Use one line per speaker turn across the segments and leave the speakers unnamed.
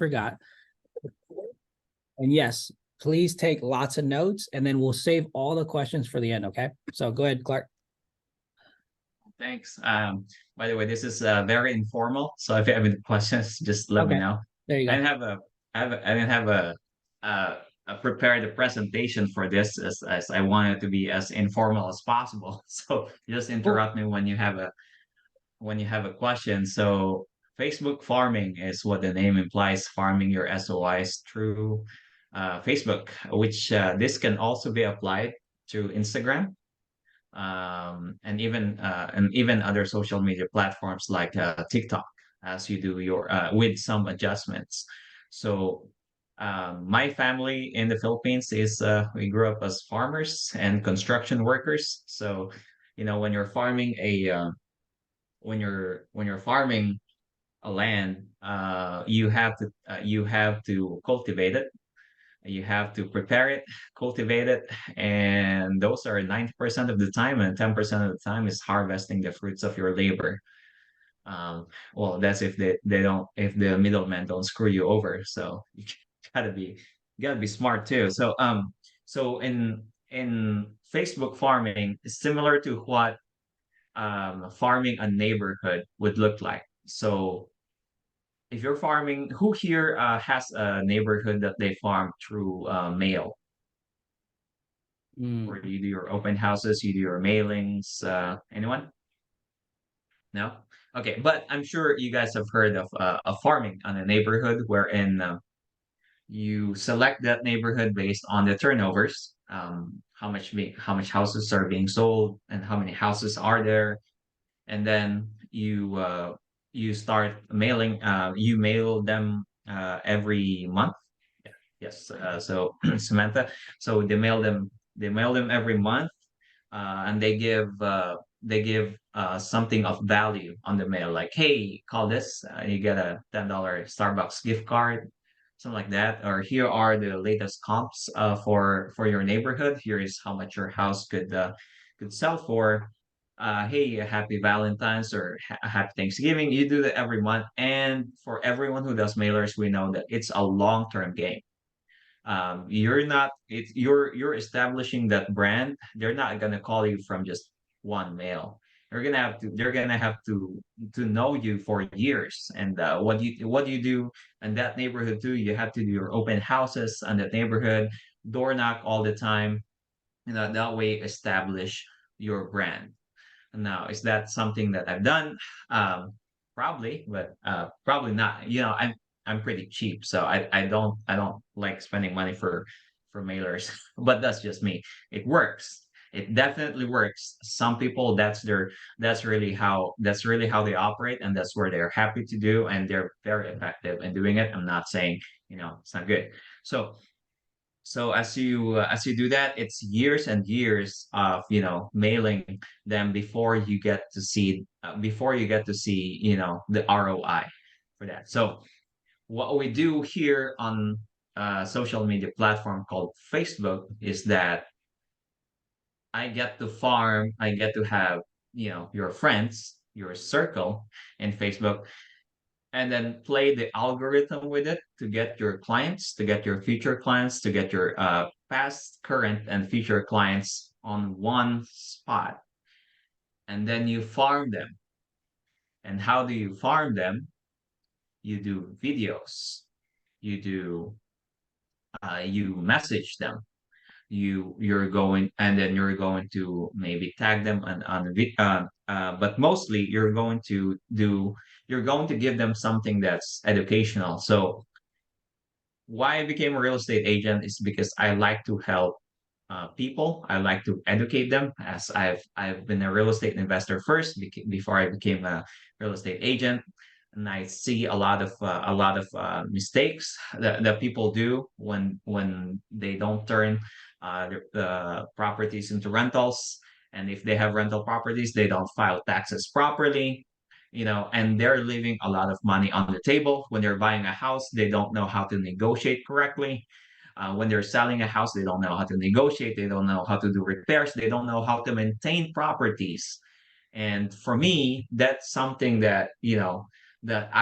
forgot. And yes, please take lots of notes, and then we'll save all the questions for the end. Okay. So go ahead, Clark.
Thanks. By the way, this is very informal. So if you have any questions, just let me
Okay.
know.
There you
I
go.
didn't have a, I didn't have a prepared a presentation for this as I want it to be as informal as possible. So just
Cool.
interrupt me when you have a question. So Facebook farming is what the name implies, farming your SOIs through Facebook, which this can also be applied to Instagram, and even other social media platforms like TikTok, as you do your with some adjustments. So my family in the Philippines is we grew up as farmers and construction workers. So when you're farming when you're farming a land, you have to cultivate it, you have to prepare it, cultivate it, and those are 90% of the time, and 10% of the time is harvesting the fruits of your labor. Well, that's if they don't, if the middlemen don't screw you over. So you gotta be you gotta be smart too. So in Facebook farming is similar to what farming a neighborhood would look like. So if you're farming, who here has a neighborhood that they farm through mail? Or
Mm.
do you do your open houses? You do your mailings? Anyone? No? Okay, but I'm sure you guys have heard of a farming on a neighborhood wherein you select that neighborhood based on the turnovers, how much houses are being sold, and how many houses are there, and then you start mailing. You mail them every month. Yeah. Yes. So Samantha, so they mail them every month, and they give something of value on the mail, like, hey, call this, you get a $10 Starbucks gift card, something like that, or here are the latest comps for your neighborhood. Here is how much your house could sell for. Hey, happy Valentine's or happy Thanksgiving. You do that every month, and for everyone who does mailers, we know that it's a long-term game. You're not it's you're establishing that brand. They're not gonna call you from just one mail. They're gonna have to know you for years. And what you do in that neighborhood too, you have to do your open houses on that neighborhood, door knock all the time, that way establish your brand. Now, is that something that I've done? Probably, but probably not. I'm pretty cheap, so I don't like spending money for mailers. But that's just me. It works. It definitely works. Some people, that's really how they operate, and that's where they're happy to do, and they're very effective in doing it. I'm not saying it's not good. So as you do that, it's years and years of mailing them before you get to see the ROI for that. So what we do here on a social media platform called Facebook is that I get to have your friends, your circle in Facebook, and then play the algorithm with it to get your clients, to get your future clients, to get your past, current, and future clients on one spot. And then you farm them. And how do you farm them? You do videos. You message them. You're going to maybe tag them on the but mostly you're going to give them something that's educational. So why I became a real estate agent is because I like to help people. I like to educate them, as I've been a real estate investor first before I became a real estate agent, and I see a lot of mistakes that people do when they don't turn the properties into rentals, and if they have rental properties, they don't file taxes properly, and they're leaving a lot of money on the table. When they're buying a house, they don't know how to negotiate correctly. When they're selling a house, they don't know how to negotiate. They don't know how to do repairs. They don't know how to maintain properties. And for me, that's something that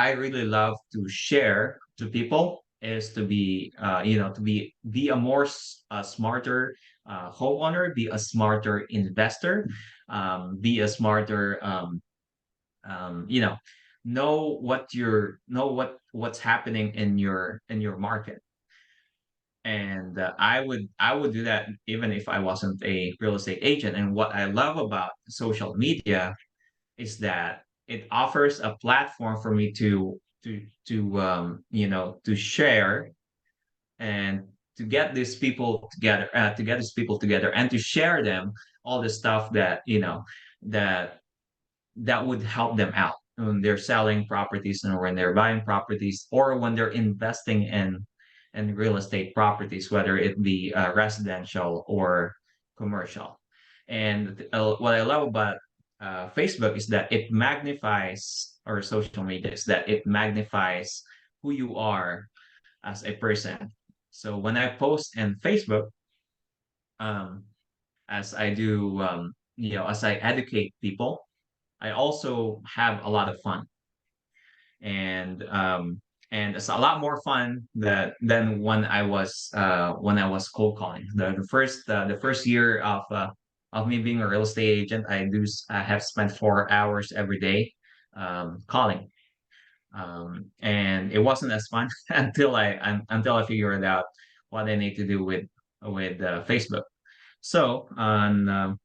I really love to share to people is to be to be a more smarter homeowner, be a smarter investor, be a smarter you know what's happening in your market. And I would do that even if I wasn't a real estate agent. And what I love about social media is that it offers a platform for me to share and to get these people together and to share them all the stuff that that that would help them out when they're selling properties and when they're buying properties or when they're investing in real estate properties, whether it be residential or commercial. And what I love about Facebook is that it magnifies, or social media is that it magnifies who you are as a person. So when I post in Facebook, um, as I do, as I educate people, I also have a lot of fun, and it's a lot more fun than when I was cold calling. The first year of me being a real estate agent, I have spent 4 hours every day calling, and it wasn't as fun until I figured out what I need to do with Facebook. So on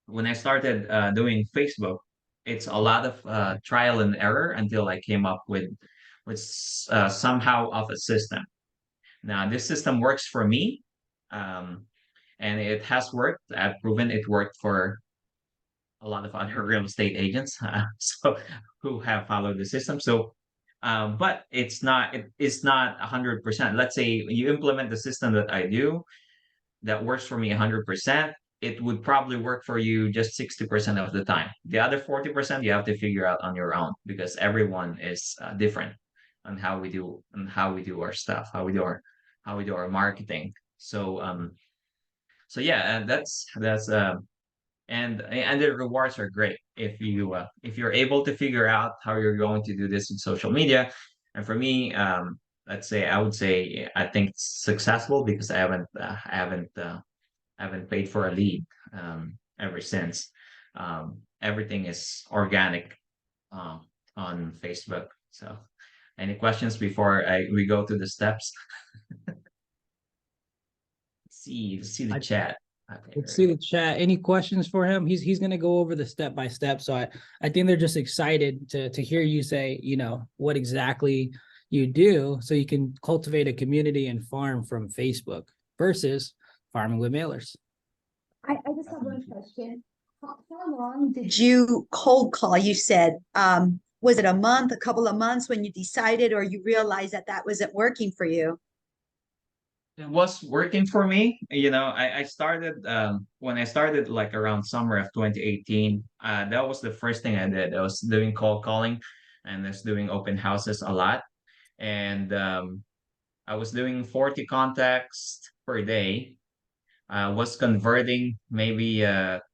when I started doing Facebook, it's a lot of trial and error until I came up with somehow of a system. Now this system works for me, um, and it has worked. I've proven it worked for a lot of other real estate agents, so who have followed the system. So, but it's not 100%. Let's say you implement the system that I do that works for me 100%, it would probably work for you just 60% of the time. The other 40% you have to figure out on your own, because everyone is different on how we do our stuff, how we do our marketing. So yeah, and that's and the rewards are great if you're able to figure out how you're going to do this in social media. And for me, I would say I think it's successful because I haven't paid for a lead ever since. Everything is organic uh, on Facebook. So, any questions before we go to the steps? See the
I,
chat. Okay,
let's
very
see
good.
the chat. Any questions for him? He's gonna go over the step by step. So I think they're just excited to hear you say, what exactly you do so you can cultivate a community and farm from Facebook versus farming with mailers.
I just have one question. How long did you cold call? You said, was it a month, a couple of months when you decided or you realized that that wasn't working for you?
It was working for me. I started when I started like around summer of 2018. That was the first thing I did. I was doing cold calling and I was doing open houses a lot. And I was doing 40 contacts per day. I was converting maybe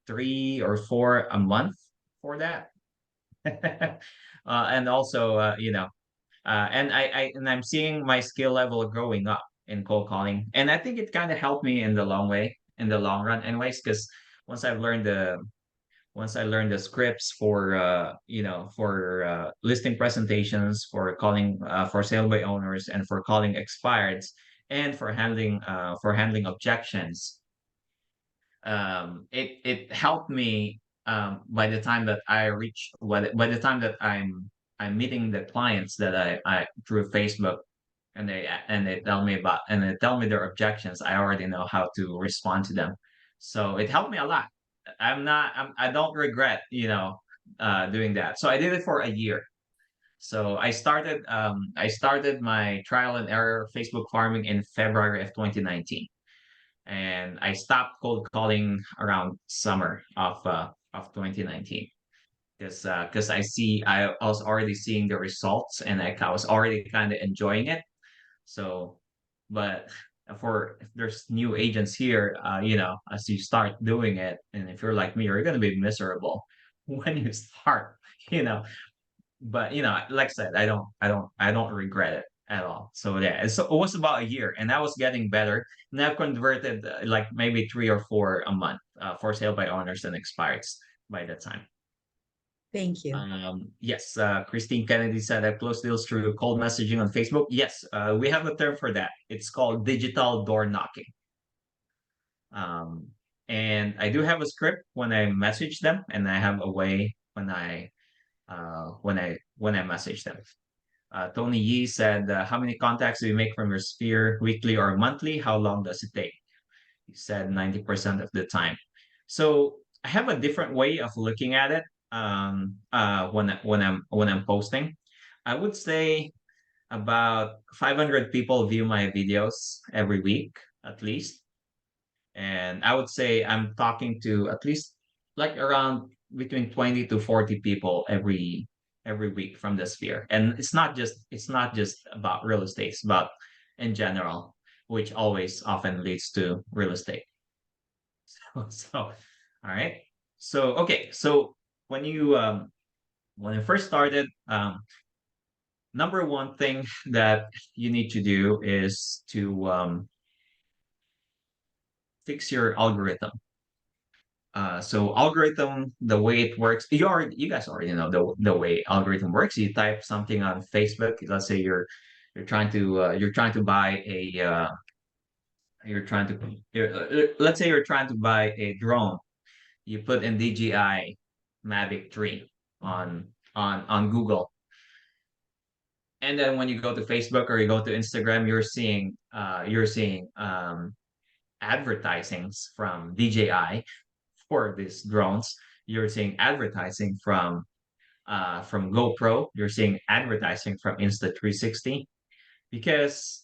3 or 4 a month for that. And also, and I'm seeing my skill level growing up in cold calling, and I think it kind of helped me in the long run, anyways. Because once I've learned the once I learned the scripts for listing presentations, for calling for sale by owners, and for calling expireds, and for handling objections, it helped me by the time that by the time that I'm meeting the clients that I through Facebook, and they tell me their objections. I already know how to respond to them, so it helped me a lot. I don't regret doing that. So I did it for a year. So I started my trial and error Facebook farming in February of 2019, and I stopped cold calling around summer of 2019, because I was already seeing the results, and I was already kind of enjoying it. So, but for if there's new agents here, as you start doing it, and if you're like me, you're gonna be miserable when you start, you know. But like I said, I don't regret it. at all. So yeah, so it was about a year, and I was getting better. And I've converted like maybe 3 or 4 a month for sale by owners and expires by that time.
Thank you.
Yes, Christine Kennedy said I close deals through cold messaging on Facebook. Yes, we have a term for that. It's called digital door knocking. Um, and I do have a script when I message them, and I have a way when I message them. Tony Yee said, "How many contacts do you make from your sphere, weekly or monthly? How long does it take?" He said 90% of the time. So I have a different way of looking at it. When I'm posting, I would say about 500 people view my videos every week at least, and I would say I'm talking to at least like around between 20 to 40 people every week from the sphere. And it's not just about real estate, it's about in general, which always often leads to real estate. So all right. So okay, so when you when I first started, number one thing that you need to do is to fix your algorithm. So algorithm, the way it works, you guys already know the way algorithm works. You type something on Facebook. Let's say you're trying to buy a let's say you're trying to buy a drone. You put in DJI Mavic 3 on Google, and then when you go to Facebook or you go to Instagram, you're seeing advertisings from DJI for these drones. You're seeing advertising from GoPro. You're seeing advertising from Insta360 because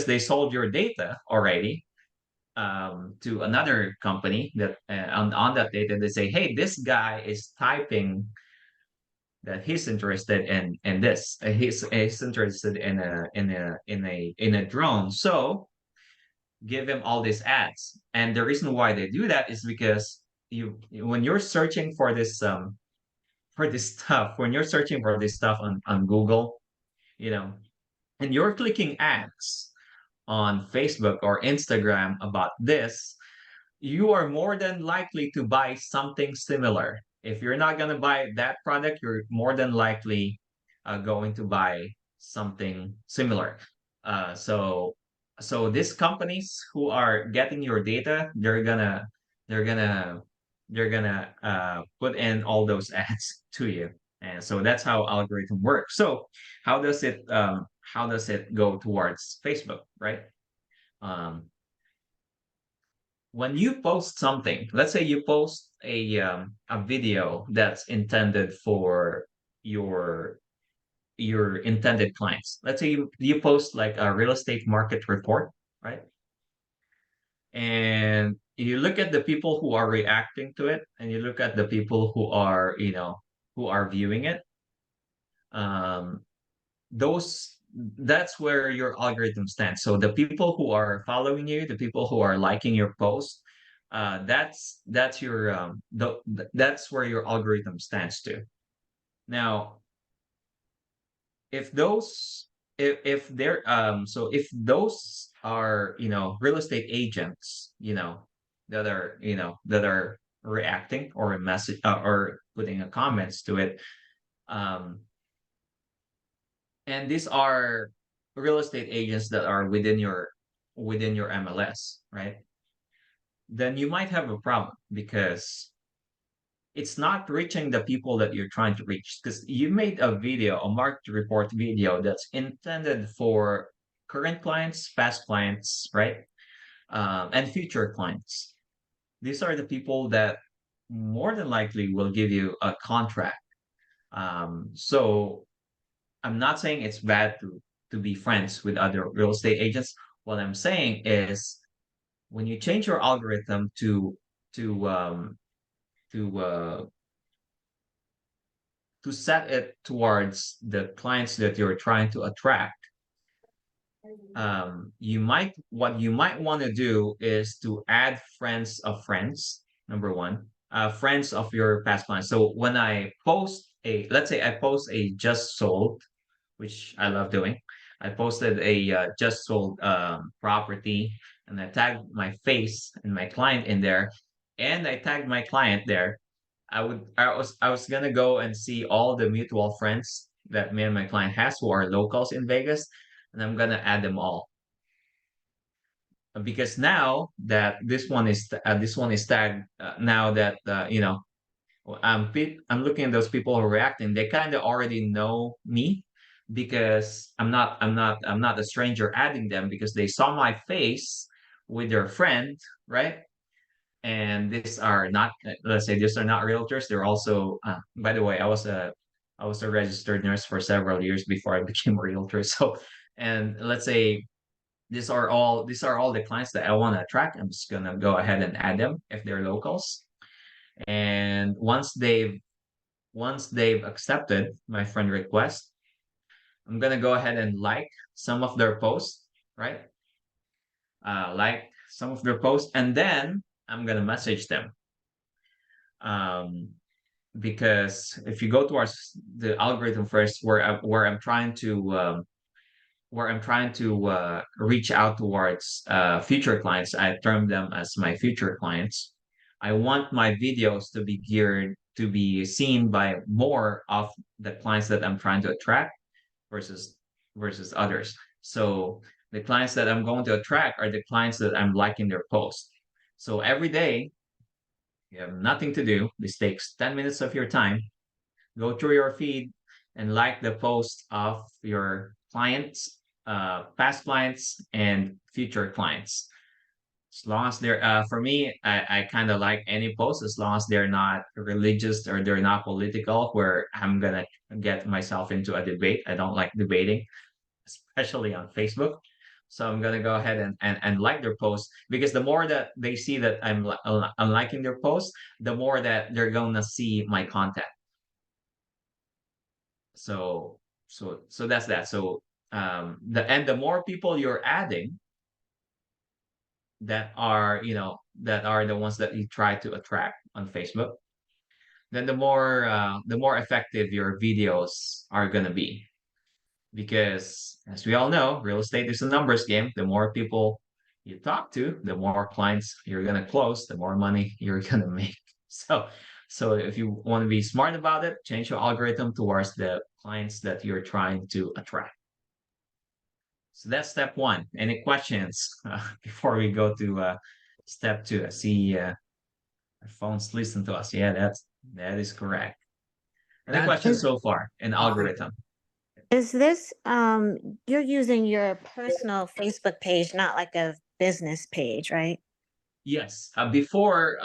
they sold your data already to another company that on that data they say, hey, this guy is typing that he's interested in this. He's interested in a drone. So give him all these ads. And the reason why they do that is because when you're searching for this stuff, when you're searching for this stuff on Google, you know, and you're clicking ads on Facebook or Instagram about this, you are more than likely to buy something similar. If you're not going to buy that product, you're more than likely going to buy something similar. So these companies who are getting your data, they're gonna put in all those ads to you, and so that's how algorithm works. So how does it go towards Facebook, right? Um, when you post something, let's say you post a video that's intended for your your intended clients. Let's say you post like a real estate market report, right? And you look at the people who are reacting to it, and you look at the people who are viewing it. Um, those that's where your algorithm stands. So the people who are following you, the people who are liking your post, that's where your algorithm stands to. Now, if those if they're so if those are real estate agents, that are reacting or a message or putting a comments to it, um and these are real estate agents that are within your MLS, right? Then you might have a problem because it's not reaching the people that you're trying to reach, because you made a market report video that's intended for current clients, past clients, right? And future clients. These are the people that more than likely will give you a contract. So I'm not saying it's bad to be friends with other real estate agents. What I'm saying is when you change your algorithm to to uh, to set it towards the clients that you're trying to attract, what you might want to do is to add friends of friends. Number one, friends of your past clients. So when I post let's say I post a just sold which I love doing. I posted a just sold property, and I tagged my face and my client in there, and I tagged my client there. I was gonna go and see all the mutual friends that me and my client has who are locals in Vegas, and I'm gonna add them all because now that this one is tagged, now that I'm looking at those people who are reacting. They kind of already know me because I'm not a stranger adding them because they saw my face with their friend, right? And these are not, let's say, these are not realtors. They're also, by the way, I was a registered nurse for several years before I became a realtor. So, and let's say these are all the clients that I want to attract. I'm just gonna go ahead and add them if they're locals. And once they've accepted my friend request, I'm gonna go ahead and like some of their posts, right? Like some of their posts, and then I'm gonna message them. Um, because if you go towards the algorithm first, where I'm trying to reach out towards future clients, I term them as my future clients. I want my videos to be geared to be seen by more of the clients that I'm trying to attract versus others. So the clients that I'm going to attract are the clients that I'm liking their post. So every day, you have nothing to do. This takes 10 minutes of your time. Go through your feed and like the post of your clients, past clients, and future clients. As long as they're, for me, I kind of like any post as long as they're not religious or they're not political, where I'm gonna get myself into a debate. I don't like debating, especially on Facebook. So I'm gonna go ahead and like their post because the more that they see that I'm liking their post, the more that they're gonna see my content. So that's that. So the more people you're adding that are the ones that you try to attract on Facebook, then the more effective your videos are gonna be. Because as we all know, real estate is a numbers game. The more people you talk to, the more clients you're gonna close, the more money you're gonna make. So if you want to be smart about it, change your algorithm towards the clients that you're trying to attract. So that's step one. Any questions before we go to step two? I see our phones listen to us. Yeah, that is correct. Any
That
questions so far in algorithm?
Is this you're using your personal Facebook page, not like a business page, right?
Yes. Before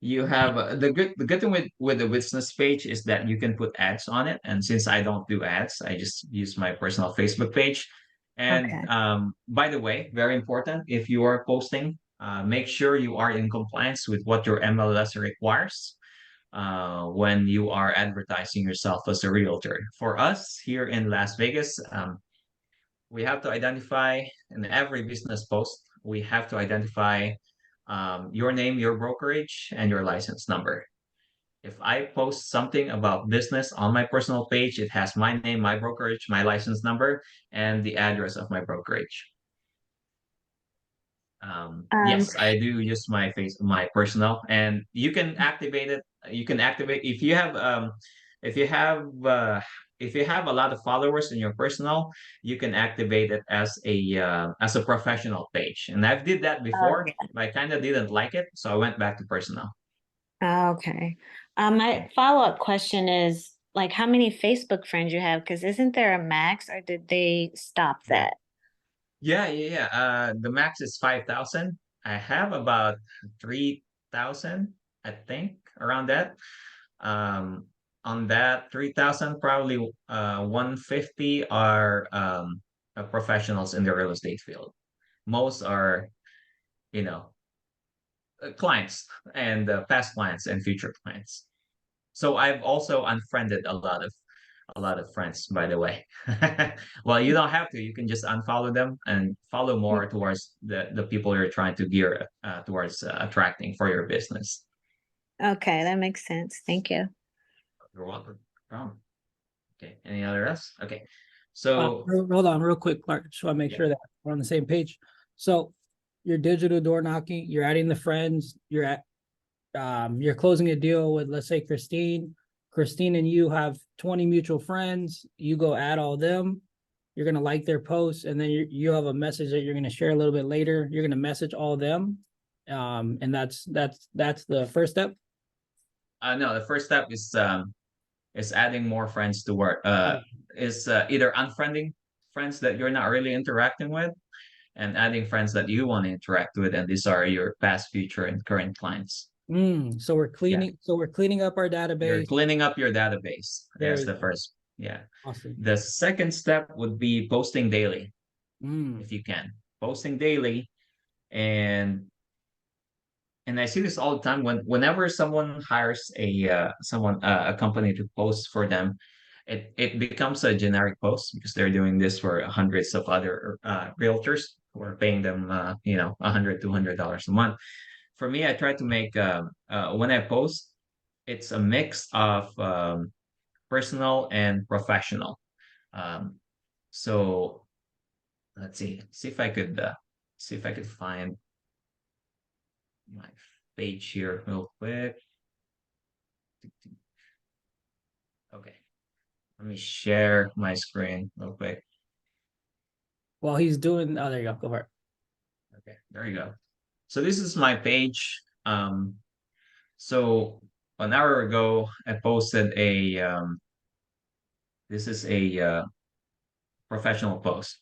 you have the good thing with the business page is that you can put ads on it. And since I don't do ads, I just use my personal Facebook page. And
Okay.
by the way, very important, if you are posting, make sure you are in compliance with what your MLS requires when you are advertising yourself as a realtor. For us here in Las Vegas, we have to identify in every business post, we have to identify your name, your brokerage, and your license number. If I post something about business on my personal page, it has my name, my brokerage, my license number, and the address of my brokerage.
Um,
Yes, I do use my personal, and you can activate it. You can activate if you have if you have a lot of followers in your personal, you can activate it as a professional page. And I've did that before,
okay.
but I kind of didn't like it, so I went back to personal.
Okay. My follow-up question is like how many Facebook friends you have? Because isn't there a max or did they stop
Yeah,
that?
yeah. The max is 5,000. I have about 3,000, I think, around that. Um, on that 3,000, probably 150 are professionals in the real estate field. Most are, you know, clients and past clients and future clients. So I've also unfriended a lot of friends, by the way. Well, you don't have to. You can just unfollow them and follow more towards the people you're trying to gear towards attracting for your business.
Okay, that makes sense. Thank you.
You're welcome. No problem. Okay. Any other else? Okay. So
Hold on real quick, Clark. Just want to make
Yeah.
sure that we're on the same page. So your digital door knocking, you're adding the friends, you're closing a deal with, let's say, Christine. Christine and you have 20 mutual friends. You go add all them. You're gonna like their posts, and then you have a message that you're gonna share a little bit later. You're gonna message all them, and that's the first step.
no, the first step is adding more friends to work. Is either unfriending friends that you're not really interacting with, and adding friends that you want to interact with, and these are your past, future, and current clients.
So we're cleaning. So we're cleaning up our
You're
database.
cleaning up your database.
There
That's
we
the
go.
first. Yeah.
Awesome.
The second step would be posting daily,
Mm.
if you can. Posting daily, and I see this all the time whenever someone hires a company to post for them, it becomes a generic post because they're doing this for hundreds of other realtors who are paying them $100-$200 a month. For me, I try to make when I post, it's a mix of personal and professional. Um, so let's see if I could find my page here real quick. Okay, let me share my screen real quick.
While he's doing, oh, there you go. Go for it.
Okay, there you go. So this is my page. So an hour ago, I posted this is a professional post.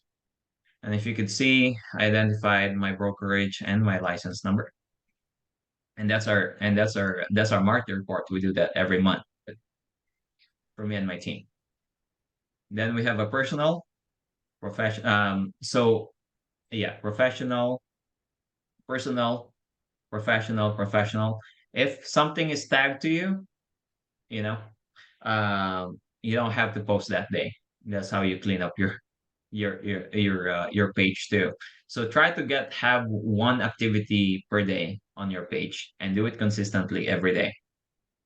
And if you could see, I identified my brokerage and my license number. And that's our market report. We do that every month for me and my team. Then we have a personal, professional. So yeah, professional, personal, professional, professional. If something is tagged to you, you know, you don't have to post that day. That's how you clean up your page too. So try to have one activity per day on your page and do it consistently every day.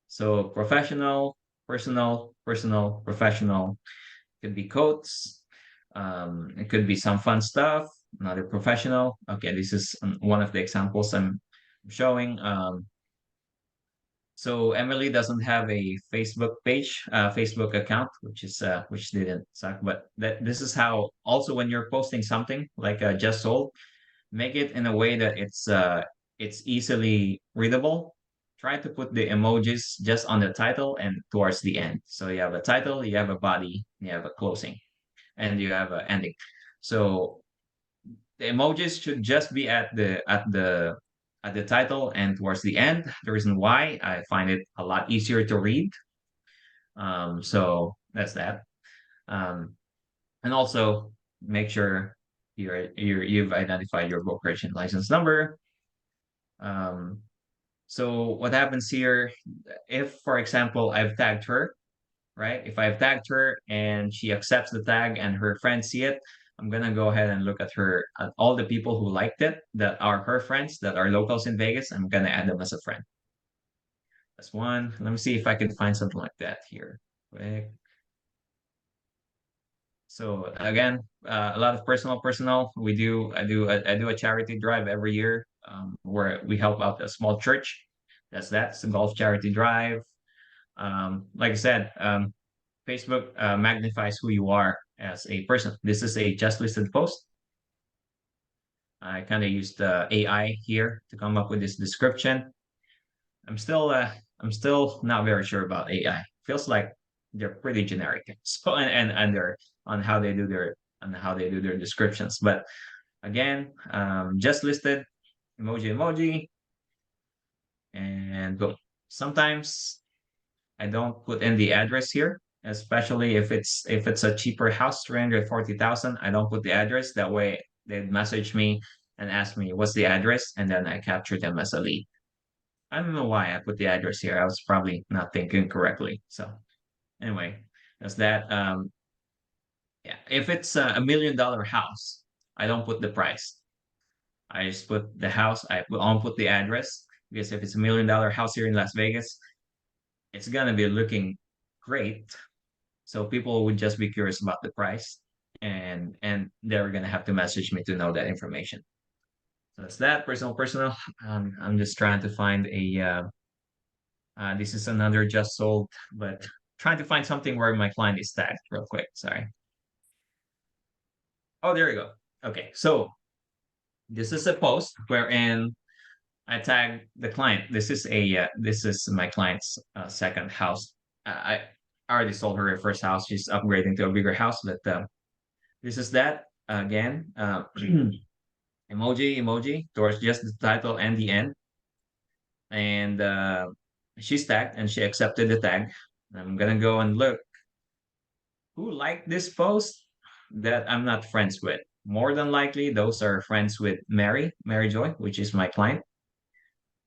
So professional, personal, personal, professional. Could be quotes. It could be some fun stuff. Another professional. Okay, this is one of the examples I'm showing. So Emily doesn't have a Facebook account, which didn't suck. But this is how also when you're posting something like just sold, make it in a way that it's easily readable. Try to put the emojis just on the title and towards the end. So you have a title, you have a body, you have a closing, and you have an ending. So the emojis should just be at the title and towards the end. The reason why I find it a lot easier to read. So that's that. Um, and also make sure you've identified your brokerage and license number. So what happens here, if for example I've tagged her, right? If I've tagged her and she accepts the tag and her friends see it, I'm gonna go ahead and look at all the people who liked it that are her friends that are locals in Vegas. I'm gonna add them as a friend. That's one. Let me see if I can find something like that here. Quick. So again, a lot of personal. I do a charity drive every year where we help out a small church. That's a golf charity drive. Like I said, Facebook magnifies who you are as a person. This is a just listed post. I kind of used AI here to come up with this description. I'm still not very sure about AI. Feels like they're pretty generic. So and they're on how they do their descriptions. But again, just listed emoji, and boom. Sometimes I don't put in the address here, especially if it's a cheaper house, 340,000. I don't put the address. That way they'd message me and ask me what's the address, and then I capture them as a lead. I don't know why I put the address here. I was probably not thinking correctly. So anyway, that's that. Yeah, if it's $1 million house, I don't put the price. I just put the house. I'll put the address because if it's $1 million house here in Las Vegas, it's gonna be looking great So people would just be curious about the price, and they're gonna have to message me to know that information. So that's that personal. I'm just trying to find a this is another just sold, but trying to find something where my client is tagged real quick. Sorry. Oh, there you go. Okay, so this is a post wherein I tag the client. This is my client's second house. I already sold her first house. She's upgrading to a bigger house, but this is that again. Emoji towards just the title and the end, and she's tagged and she accepted the tag. I'm gonna go and look who liked this post that I'm not friends with. More than likely, those are friends with Mary Joy, which is my client.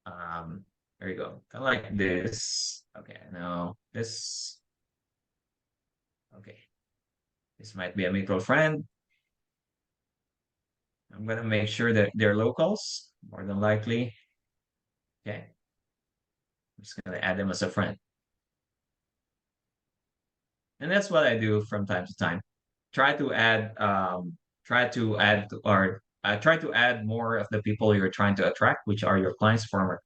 Um, there you go. I like this. Okay, no, this. Okay, this might be a mutual friend. I'm gonna make sure that they're locals, more than likely. Okay, I'm just gonna add them as a friend. And that's what I do from time to time. Try to add, try to add more of the people you're trying to attract, which are your clients, former,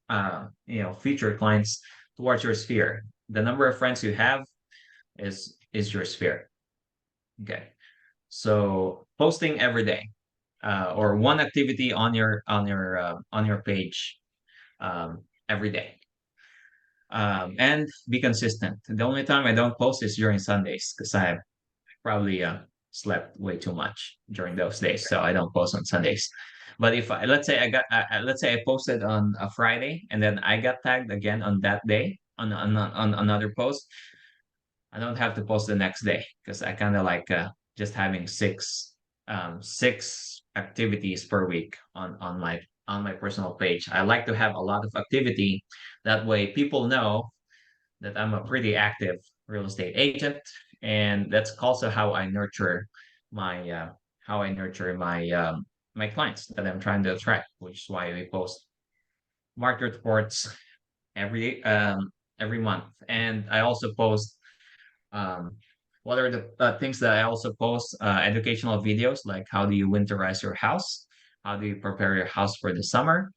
future clients towards your sphere. The number of friends you have is your sphere. Okay, so posting every day, or one activity on your page, every day. And be consistent. The only time I don't post is during Sundays because I probably slept way too much during those days, so I don't post on Sundays. But if I let's say I posted on a Friday and then I got tagged again on that day on another post, I don't have to post the next day because I kind of like just having six activities per week on my personal page. I like to have a lot of activity. That way, people know that I'm a pretty active real estate agent, and that's also how I nurture my clients that I'm trying to attract, which is why we post market reports every month, and I also post um, what are the things that I also post? Educational videos like how do you winterize your house? How do you prepare your house for the summer?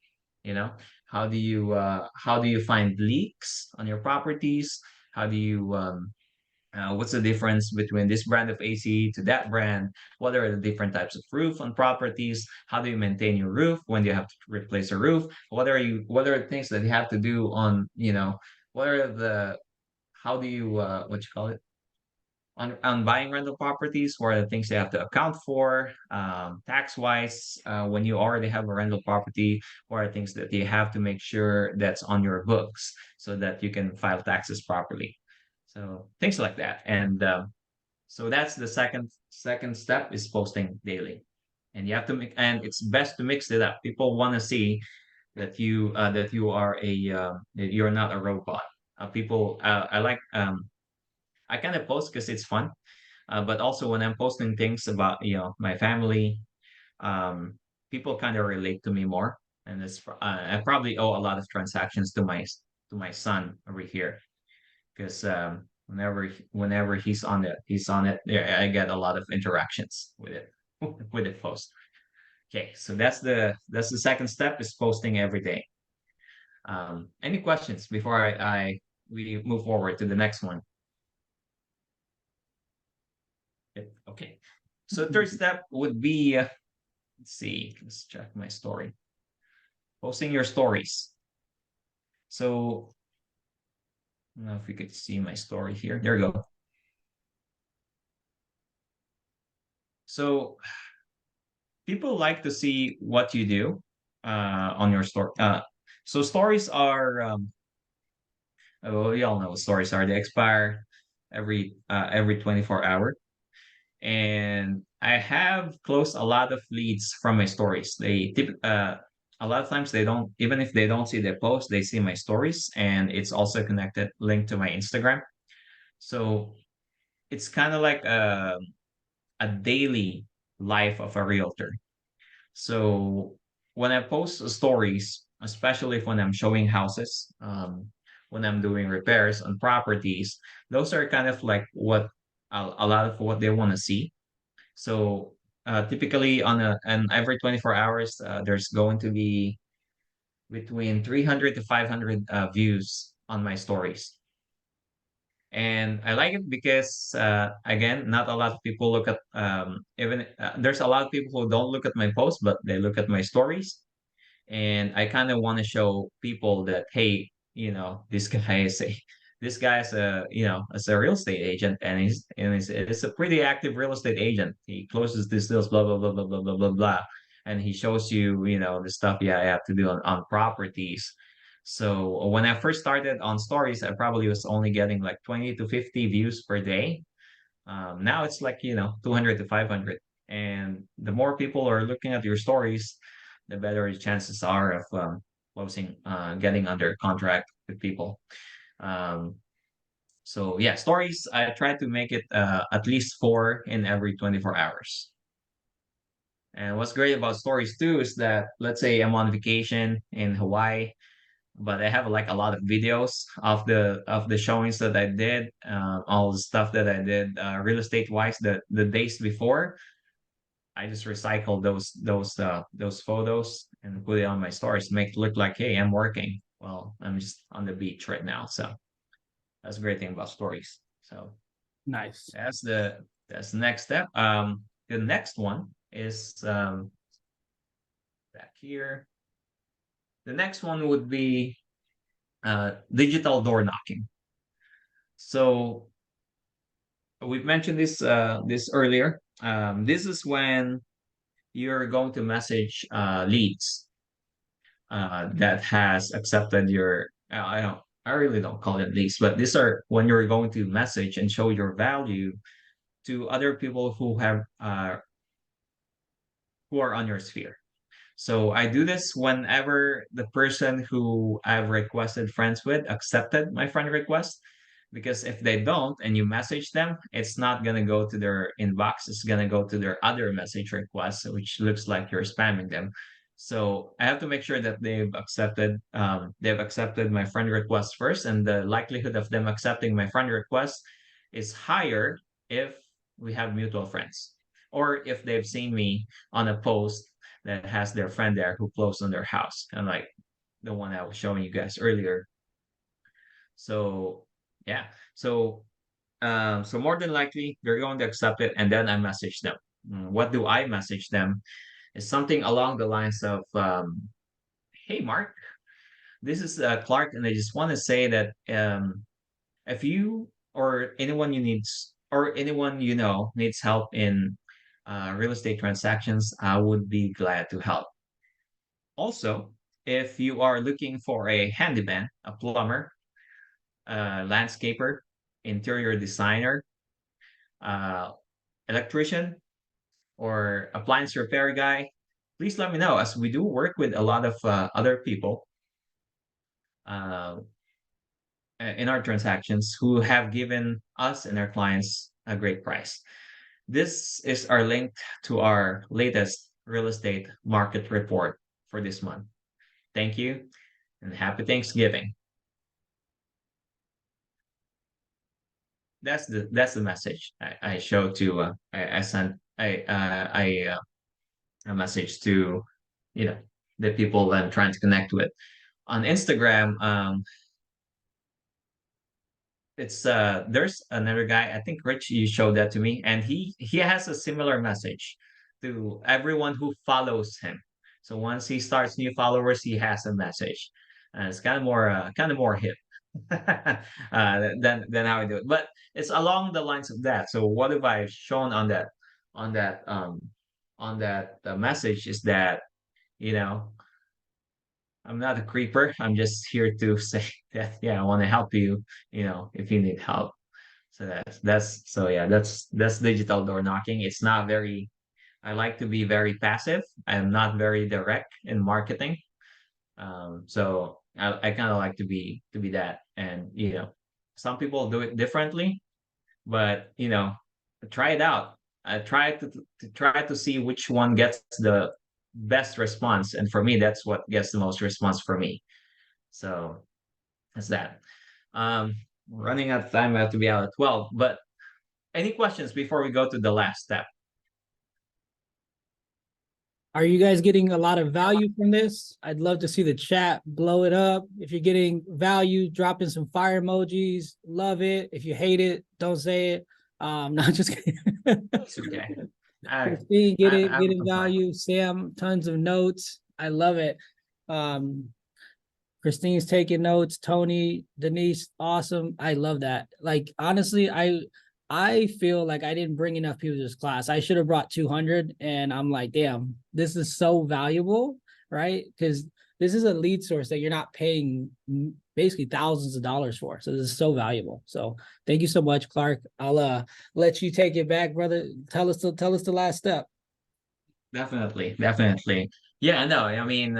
You know, how do you find leaks on your properties? How do you what's the difference between this brand of AC to that brand? What are the different types of roof on properties? How do you maintain your roof when you have to replace a roof? What are the things that you have to do on, what are the how do you what you call it? On buying rental properties, what are the things you have to account for, tax wise, when you already have a rental property, what are things that you have to make sure that's on your books so that you can file taxes properly. So things like that. And so that's the second step is posting daily. And you have to make, and it's best to mix it up. People want to see that you are that you're not a robot. People, I kind of post because it's fun. But also when I'm posting things about, my family, um, people kind of relate to me more. And I probably owe a lot of transactions to my son over here because whenever he's on it. Yeah, I get a lot of interactions with it with the post. Okay, so that's the second step is posting every day. Any questions before I we move forward to the next one? Okay. So third step would be, let's see, let's check my story. Posting your stories. So, I don't know if you could see my story here. There we go. So, people like to see what you do on your story. So stories are, well, we all know what stories are. They expire every 24 hours. And I have closed a lot of leads from my stories. A lot of times they don't, even if they don't see the post, they see my stories, and it's also connected, linked to my Instagram. So it's kind of like a daily life of a realtor. So when I post stories, especially when I'm showing houses, when I'm doing repairs on properties, those are kind of like what a lot of what they want to see. So typically on an every 24 hours, there's going to be between 300 to 500 views on my stories. And I like it because again, not a lot of people look at even there's a lot of people who don't look at my posts, but they look at my stories. And I kind of want to show people that, hey, this guy is a this guy is a as a real estate agent, and it's a pretty active real estate agent. He closes these deals, blah blah blah blah blah blah blah blah, and he shows you the stuff I have to do on properties. So when I first started on stories, I probably was only getting like 20 to 50 views per day. Now it's like 200 to 500, and the more people are looking at your stories, the better the chances are of closing, getting under contract with people. Um, so yeah, stories, I try to make it at least 4 in every 24 hours. And what's great about stories too is that, let's say I'm on vacation in Hawaii, but I have like a lot of videos of the showings that I did, all the stuff that I did real estate wise the days before. I just recycle those photos and put it on my stories, make it look like, hey, I'm working. Well, I'm just on the beach right now. So that's a great thing about stories. So
Nice.
that's the next step. The next one is back here. The next one would be digital door knocking. So we've mentioned this earlier. This is when you're going to message leads that has accepted your I really don't call it leads, but these are when you're going to message and show your value to other people who are on your sphere. So I do this whenever the person who I've requested friends with accepted my friend request. Because if they don't and you message them, it's not going to go to their inbox. It's going to go to their other message requests, which looks like you're spamming them. So I have to make sure that they've accepted my friend request first, and the likelihood of them accepting my friend request is higher if we have mutual friends, or if they've seen me on a post that has their friend there who closed on their house, and like the one I was showing you guys earlier. So yeah, so more than likely they're going to accept it, and then I message them. What do I message them? Is something along the lines of, "Hey Mark, this is Clark, and I just want to say that if you or anyone you needs or anyone needs help in real estate transactions, I would be glad to help. Also, if you are looking for a handyman, a plumber, landscaper, interior designer, uh, electrician, or appliance repair guy, please let me know, as we do work with a lot of other people uh, in our transactions who have given us and our clients a great price. This is our link to our latest real estate market report for this month. Thank you and happy Thanksgiving. That's the message I show to I sent a message to the people that I'm trying to connect with on Instagram. It's there's another guy, I think Rich, you showed that to me, and he has a similar message to everyone who follows him. So once he starts new followers, he has a message, and it's kind of more hip than how I do it. But it's along the lines of that. So what have I shown on that message is that you know I'm not a creeper. I'm just here to say that yeah, I want to help you. If you need help. So that's digital door knocking. It's not very. I like to be very passive. I'm not very direct in marketing. So I kind of like to be that, and some people do it differently, but try it out. I try to try to see which one gets the best response, and for me, that's what gets the most response for me. So that's that. Running out of time. I have to be out at 12, but Any questions before we go to the last step?
Are you guys getting a lot of value from this? I'd love to see the chat blow it up. If you're getting value, drop in some fire emojis. Love it. If you hate it, don't say it. Not just kidding.
It's okay.
Christine,
I'm
getting
fine.
value. Sam, tons of notes. I love it. Christine's taking notes. Tony, Denise, awesome. I love that. Like, honestly, I feel like I didn't bring enough people to this class. I should have brought 200, and I'm like, damn, this is so valuable, right? Because this is a lead source that you're not paying basically thousands of dollars for. So this is so valuable. So thank you so much, Clark. I'll let you take it back, brother. Tell us the last step.
Definitely, definitely. Yeah, no, I mean,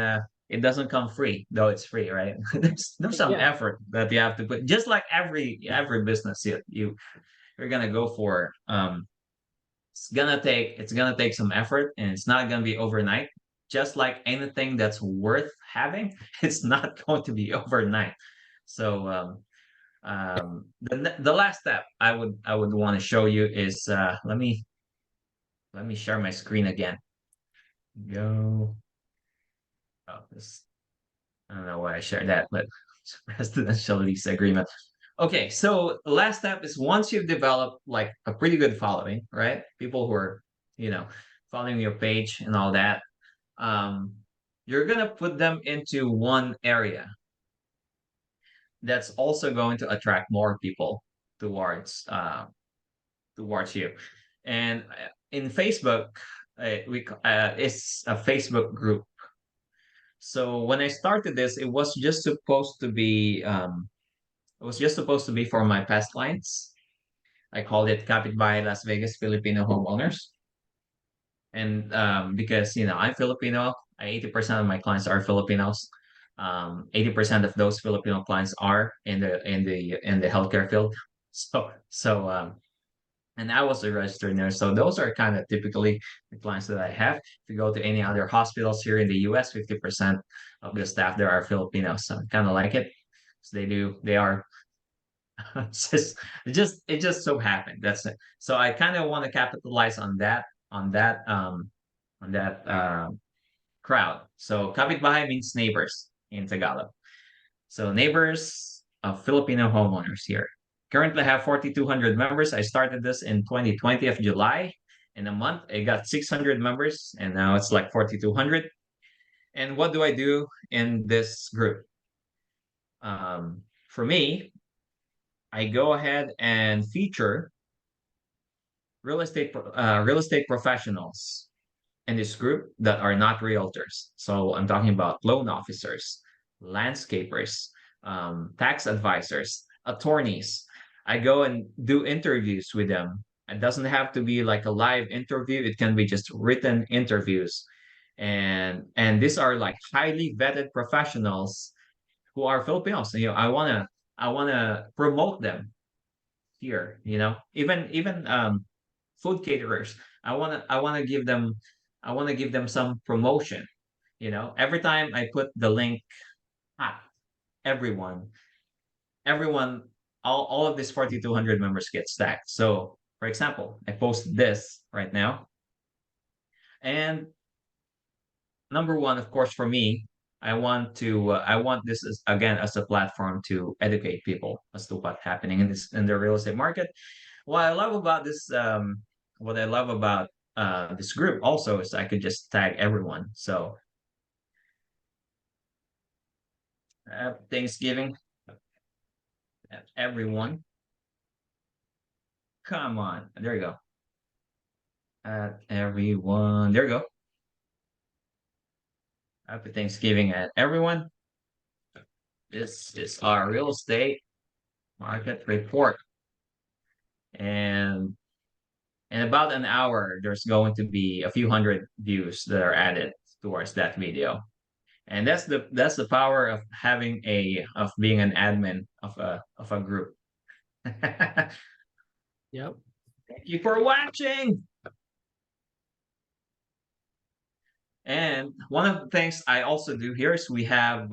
it doesn't come free, though it's free, right? There's some
Yeah.
effort that you have to put, just like every business you're gonna go for. It's gonna take some effort, and it's not gonna be overnight. Just like anything that's worth having, it's not going to be overnight. So the last step I would want to show you is let me share my screen again. Go. Oh, this I don't know why I shared that, but residential lease agreement. Okay, so the last step is once you've developed like a pretty good following, right? People who are, you know, following your page and all that, um, you're gonna put them into one area that's also going to attract more people towards you. And in Facebook, it's a Facebook group. So when I started this, it was just supposed to be for my past clients. I called it Kapitbahay Las Vegas Filipino Homeowners. And because I'm Filipino, 80% of my clients are Filipinos. 80% of those Filipino clients are in the healthcare field. So and I was a registered nurse. So those are kind of typically the clients that I have. If you go to any other hospitals here in the US, 50% of the staff there are Filipinos. So I kind of like it. So they are it just so happened. That's it. So I kind of want to capitalize on that crowd. So kapitbahay means neighbors in Tagalog. So neighbors of Filipino homeowners here. Currently have 4,200 members. I started this in 2020 of July. In a month, I got 600 members, and now it's like 4,200. And what do I do in this group? For me, I go ahead and feature real estate professionals in this group that are not realtors. So I'm talking about loan officers, landscapers, tax advisors, attorneys. I go and do interviews with them. It doesn't have to be like a live interview. It can be just written interviews. And these are like highly vetted professionals who are Filipinos. I wanna promote them here, even food caterers. I want to give them some promotion. Every time I put the link, ah, everyone, everyone, all of these 4,200 members get stacked. So, for example, I posted this right now, and number one, of course, for me, I want this as a platform to educate people as to what's happening in the real estate market. What I love about this group also is I could just tag everyone. So Thanksgiving, everyone. Come on, there you go. Everyone, there you go. Happy Thanksgiving at everyone. This is our real estate market report, and in about an hour, there's going to be a few hundred views that are added towards that video. And that's the power of being an admin of a group. Thank
Yep.
you for watching. And one of the things I also do here is we have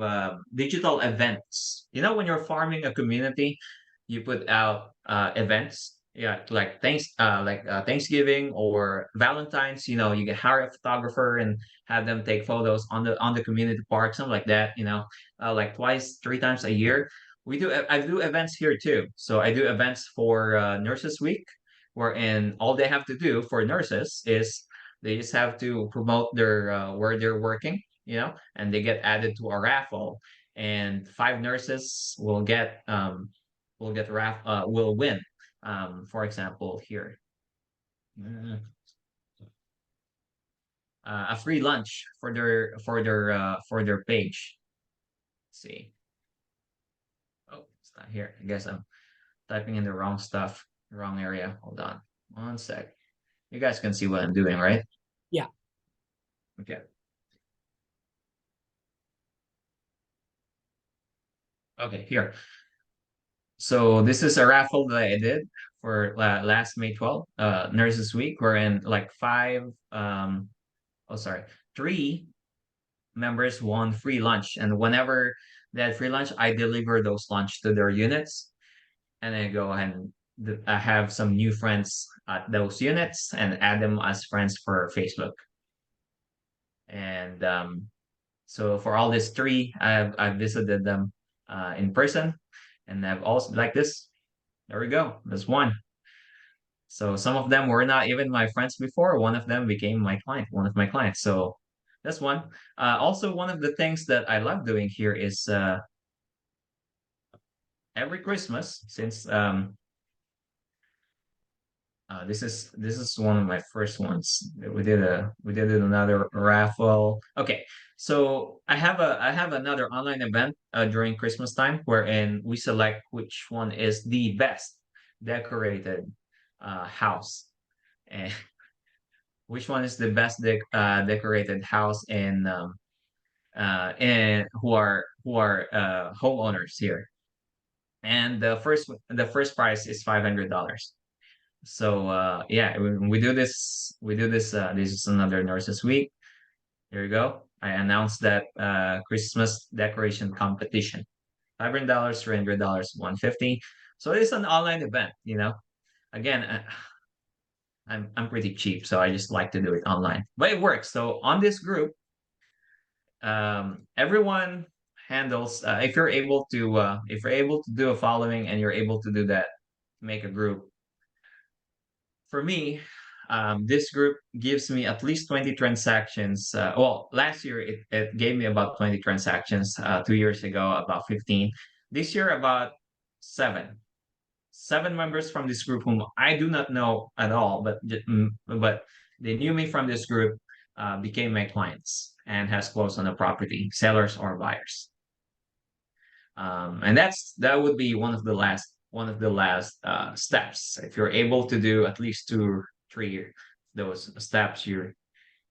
digital events. When you're farming a community, you put out events. yeah, like Thanksgiving or Valentine's, you get hire a photographer and have them take photos on the community park, something like that, like twice, three times a year. I do events here too. So I do events for Nurses Week, wherein all they have to do for nurses is they just have to promote their where they're working, and they get added to a raffle, and five nurses will win, for example, here, uh, a free lunch for their page. Let's see. Oh, it's not here. I guess I'm typing in the wrong stuff, wrong area. Hold on, one sec. You guys can see what I'm doing, right?
Yeah.
Okay. Okay, here. So this is a raffle that I did for last May 12th, Nurses Week, wherein like three members won free lunch. And whenever they had free lunch, I deliver those lunch to their units. And I go and I have some new friends at those units and add them as friends for Facebook. And so for all these three, I've visited them in person, and I've also like this. There we go. There's one. So some of them were not even my friends before. One of them became my client, one of my clients. So that's one. Also, one of the things that I love doing here is every Christmas, since this is one of my first ones. We did another raffle. Okay, so I have another online event during Christmas time wherein we select which one is the best decorated house, and which one is the best decorated house in who are homeowners here. And the first prize is $500. So yeah, we do this this is another Nurses Week. Here you go. I announced that Christmas decoration competition. $500, $300, 150. So it's an online event, Again, I'm pretty cheap, so I just like to do it online. But it works. So on this group, everyone handles if you're able to do a following and you're able to do that, make a group. For me, this group gives me at least 20 transactions. Well, last year it gave me about 20 transactions. 2 years ago, about 15. This year, about seven. Seven members from this group whom I do not know at all, but they knew me from this group, became my clients and has closed on the property, sellers or buyers. And that would be one of the last steps. If you're able to do at least 2 3 those steps, you're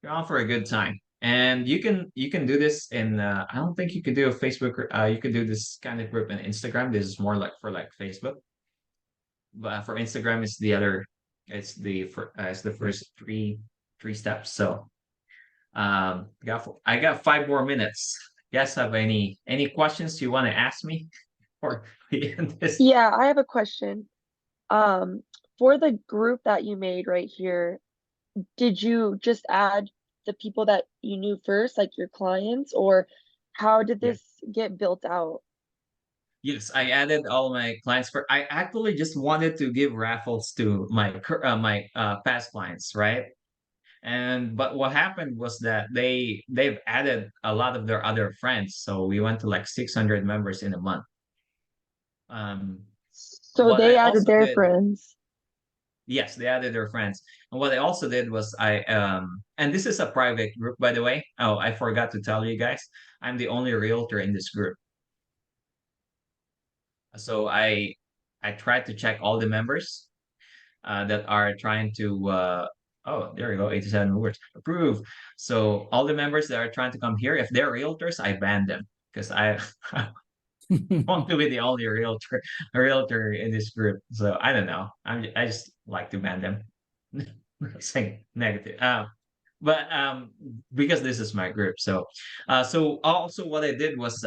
on for a good time. And you can do this in I don't think you could do a Facebook. You could do this kind of group in Instagram. This is more like for like Facebook, but for Instagram, it's the first three steps. So I got 5 more minutes. Guys, have any questions you want to ask me or we end this?
Yeah, I have a question. Um, for the group that you made right here, did you just add the people that you knew first, like your clients, or how did
Yeah.
this get built out?
Yes, I added all my clients. I actually just wanted to give raffles to my past clients, right? And but what happened was that they've added a lot of their other friends, so we went to like 600 members in a month. Um,
So
what I
they added
also
their
did,
friends.
yes, they added their friends. And what I also did was and this is a private group, by the way. Oh, I forgot to tell you guys, I'm the only realtor in this group. So I tried to check all the members that are trying to oh, there you go, 87 words approve. So all the members that are trying to come here, if they're realtors, I ban them because I want to be the only realtor in this group. So I don't know. I just like to ban them. Saying negative. But because this is my group. So also what I did was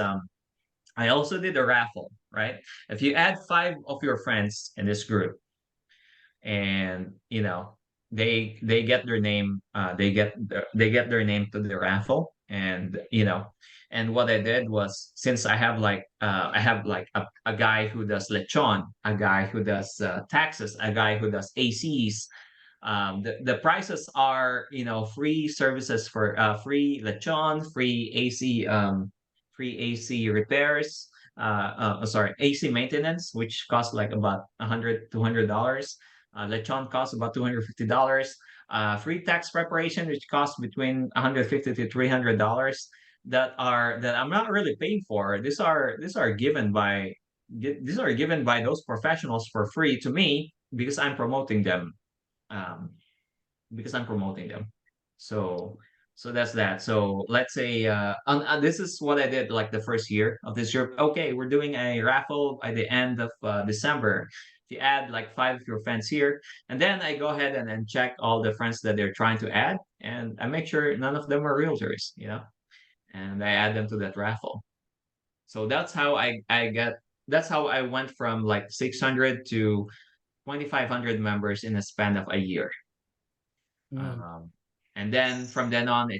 I also did a raffle, right? If you add five of your friends in this group, and they get their name, they get their name to the raffle. And and what I did was, since I have like a guy who does lechon, a guy who does taxes, a guy who does ACs. The prices are, free services for free lechon, free AC repairs, sorry, AC maintenance, which costs like about $100 to $200. Lechon costs about $250. Free tax preparation, which costs between $150 to $300. That I'm not really paying for. These are given by those professionals for free to me, because I'm promoting them. Um, because I'm promoting them. So that's that. So let's say this is what I did like the first year of this year. Okay, we're doing a raffle by the end of December. If you add like 5 of your friends here, and then I go ahead and then check all the friends that they're trying to add, and I make sure none of them are realtors, and I add them to that raffle. So that's how I went from like 600 to 2,500 members in a span of a year.
Mm.
And then from then on,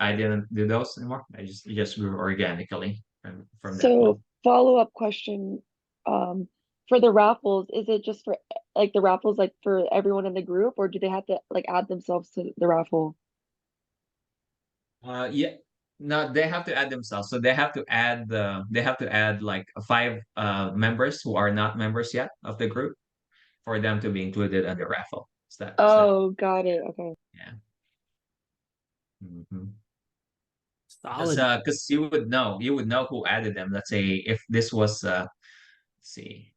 I didn't do those anymore. It just grew organically from that point.
So follow-up question, um, for the raffles, is it just for like the raffles like for everyone in the group, or do they have to like add themselves to the raffle?
Yeah, no, they have to add themselves. So they have to add like 5 members who are not members yet of the group for them to be included on the raffle. Is that
Oh, got it. Okay.
yeah. Mm-hmm.
Solid.
Because you would know who added them. Let's say if this was let's see,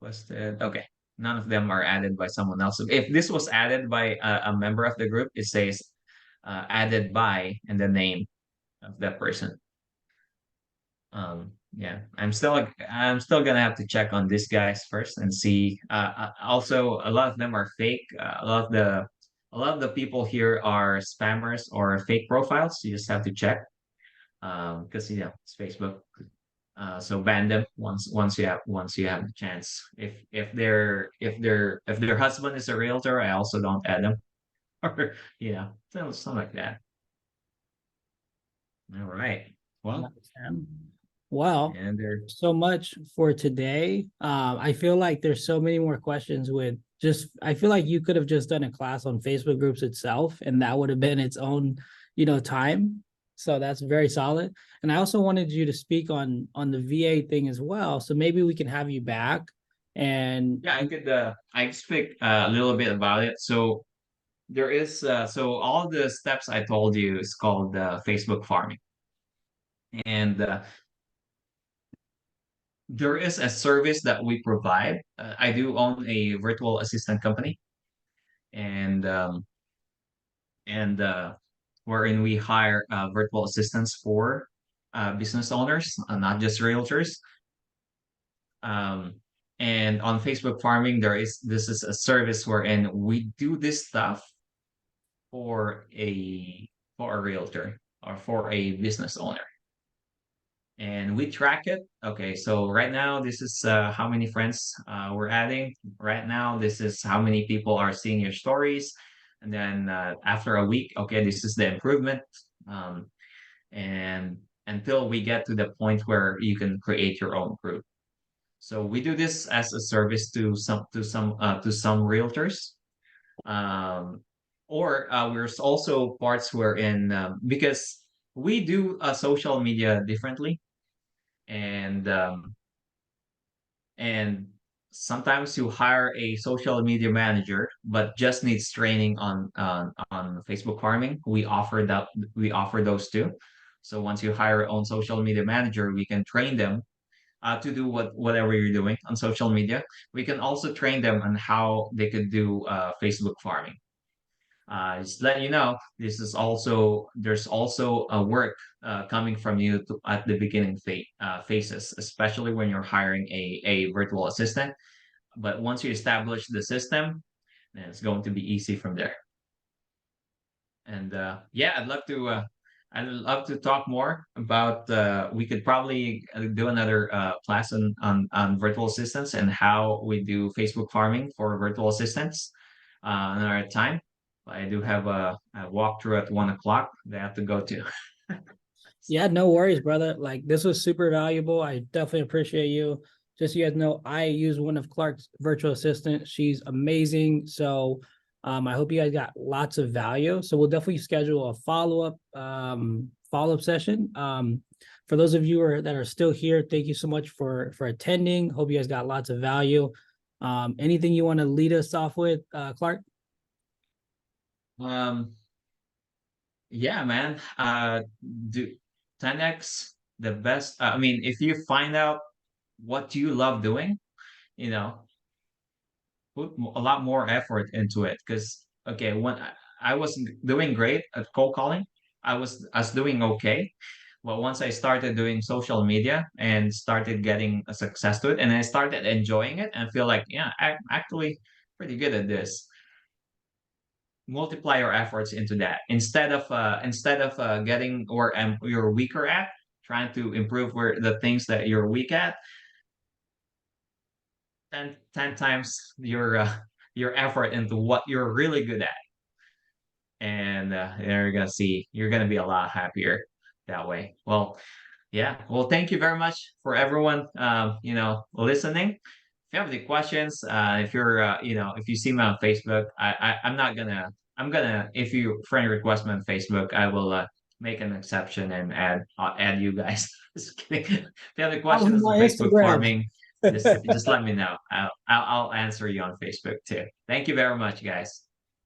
was the okay, none of them are added by someone else. So if this was added by a member of the group, it says added by and the name of that person. Yeah, I'm still gonna have to check on these guys first and see. Also, a lot of them are fake. A lot of the people here are spammers or fake profiles. You just have to check. Because it's Facebook. So ban them once you have the chance. If their husband is a realtor, I also don't add them. Or something like that. All right. Well,
Nice, man. Well,
and there.
so much for today. I feel like there's so many more questions I feel like you could have just done a class on Facebook groups itself, and that would have been its own, time. So that's very solid. And I also wanted you to speak on the VA thing as well. So maybe we can have you back and
Yeah, I could speak a little bit about it. So there is so all the steps I told you is called Facebook farming. And there is a service that we provide. I do own a virtual assistant company, and wherein we hire virtual assistants for business owners, not just realtors. Um, and on Facebook farming, this is a service wherein we do this stuff for a realtor or for a business owner, and we track it. Okay, so right now this is how many friends we're adding. Right now this is how many people are seeing your stories, and then after a week, okay, this is the improvement. And until we get to the point where you can create your own group. So we do this as a service to some realtors. Um, or there's also parts wherein because we do social media differently, and and sometimes you hire a social media manager but just needs training on Facebook farming. We offer those too. So once you hire your own social media manager, we can train them to do whatever you're doing on social media. We can also train them on how they could do Facebook farming. Just let you know, there's also a work coming from you at the beginning phases, especially when you're hiring a virtual assistant. But once you establish the system, then it's going to be easy from there. And yeah, I'd love to talk more about. We could probably do another class on virtual assistants and how we do Facebook farming for virtual assistants another time. I do have a walkthrough at 1 o'clock that I have to go to.
Yeah, no worries, brother. Like this was super valuable. I definitely appreciate you. Just so you guys know, I use one of Clark's virtual assistants. She's amazing. So I hope you guys got lots of value. So we'll definitely schedule a follow-up session. For those of you that are still here, thank you so much for attending. Hope you guys got lots of value. Anything you want to lead us off with, Clark?
Yeah, man. Do 10x the best. I mean, if you find out what you love doing, you know, put a lot more effort into it. Because okay, when I was doing great at cold calling, I was doing okay. But once I started doing social media and started getting a success to it, and I started enjoying it and feel like, yeah, I'm actually pretty good at this. Multiply your efforts into that instead of getting where you're weaker at, trying to improve where the things that you're weak at. 10 times your effort into what you're really good at, and you're gonna see you're gonna be a lot happier that way. Well, yeah, well, thank you very much for everyone listening. If you have any questions, if you're if you see me on Facebook, I'm not gonna I'm gonna if you friend request me on Facebook, I will make an exception and add you guys. Just kidding. If you have any questions on
my
Facebook
Instagram.
farming, just let me know. I'll answer you on Facebook too. Thank you very much, guys.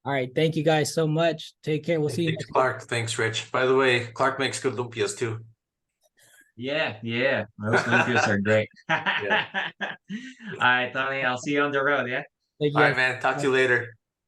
All right. Thank you guys so much. Take care. We'll see you
Thanks,
next week.
Clark. Thanks, Rich. By the way, Clark makes good lumpias too.
Yeah, those lumpias are great. All right, Tony, I'll see you on the road. Yeah.
Thank you
All
guys.
right, man. Talk to you later.